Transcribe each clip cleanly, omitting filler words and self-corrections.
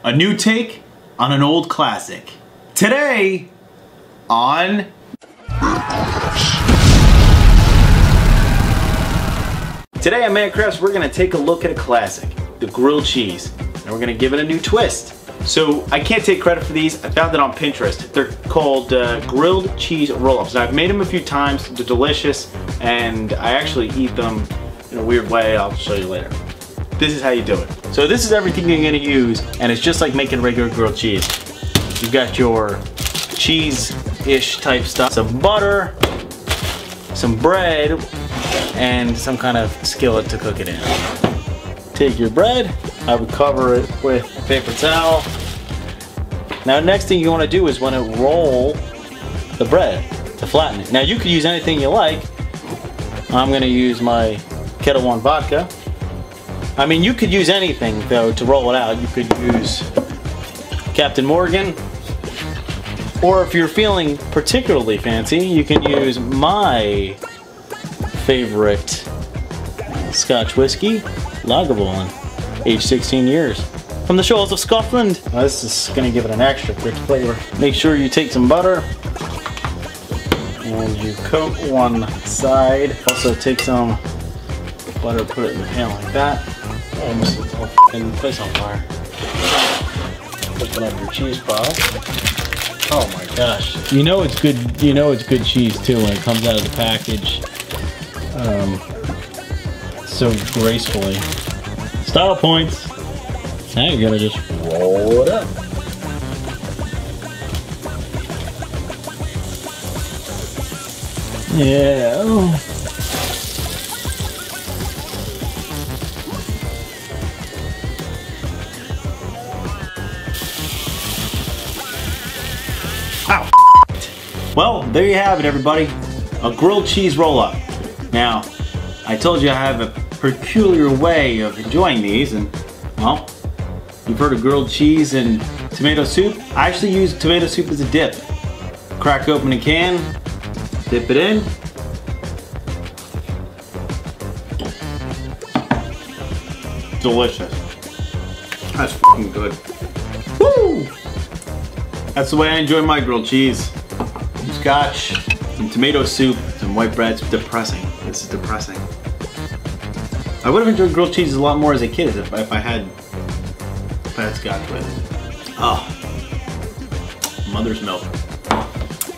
A new take on an old classic. Today on... Today on CRAFTS, we're gonna take a look at a classic, the grilled cheese, and we're gonna give it a new twist. So I can't take credit for these. I found it on Pinterest. They're called grilled cheese roll-ups. Now I've made them a few times. They're delicious, and I actually eat them in a weird way. I'll show you later. This is how you do it. So this is everything you're gonna use, and it's just like making regular grilled cheese. You've got your cheese-ish type stuff, some butter, some bread, and some kind of skillet to cook it in. Take your bread, I would cover it with a paper towel. Now next thing you want to do is want to roll the bread to flatten it. Now you could use anything you like. I'm going to use my Kettle One vodka. I mean, you could use anything though to roll it out. You could use Captain Morgan, or if you're feeling particularly fancy, you can use my favorite Scotch whiskey, Lagavulin, aged 16 years. From the shores of Scotland. Now this is gonna give it an extra rich flavor. Make sure you take some butter and you coat one side. Also take some butter, put it in the pan like that. Almost the whole f***ing place on fire. Open up your cheese pile. Oh my gosh. You know it's good, good cheese too when it comes out of the package. So gracefully. Style points. Now you're gonna just roll it up. Yeah. Ow. Well, there you have it, everybody. A grilled cheese roll-up. Now, I told you I have a peculiar way of enjoying these, and well, you've heard of grilled cheese and tomato soup. I actually use tomato soup as a dip. Crack open a can, dip it in. Delicious. That's fucking good. Woo! That's the way I enjoy my grilled cheese. Some scotch, some tomato soup, some white bread. It's depressing. This is depressing. I would have enjoyed grilled cheese a lot more as a kid if I had scotch with it. Oh, mother's milk.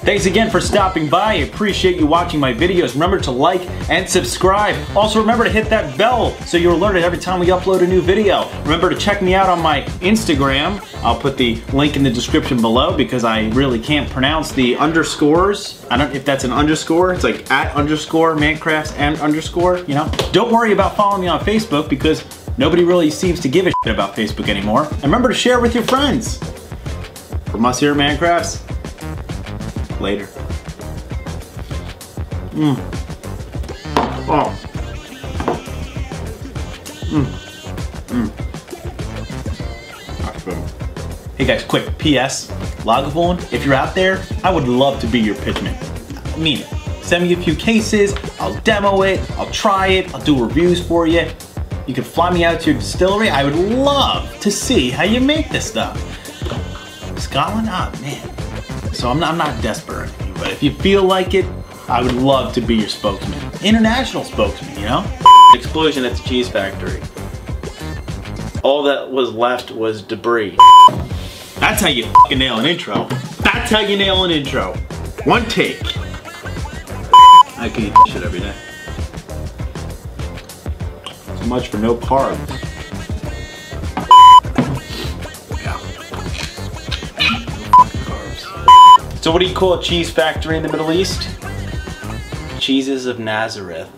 Thanks again for stopping by. I appreciate you watching my videos. Remember to like and subscribe. Also remember to hit that bell so you're alerted every time we upload a new video. Remember to check me out on my Instagram. I'll put the link in the description below because I really can't pronounce the underscores. I don't know if that's an underscore. It's like @_CRAFTS and underscore, you know. Don't worry about following me on Facebook because nobody really seems to give a shit about Facebook anymore. And remember to share with your friends. From us here at CRAFTS. Later. Oh. That's good. Hey guys, quick PS. Lagavulin, if you're out there, I would love to be your pitchman. I mean it. Send me a few cases, I'll demo it, I'll try it, I'll do reviews for you. You can fly me out to your distillery. I would love to see how you make this stuff. Scotland? Oh man. So I'm not desperate or anything, but if you feel like it, I would love to be your spokesman. International spokesman, you know? Explosion at the cheese factory. All that was left was debris. That's how you fucking nail an intro. That's how you nail an intro. One take. I could eat this shit every day. So much for no carbs. So what do you call a cheese factory in the Middle East? Cheeses of Nazareth.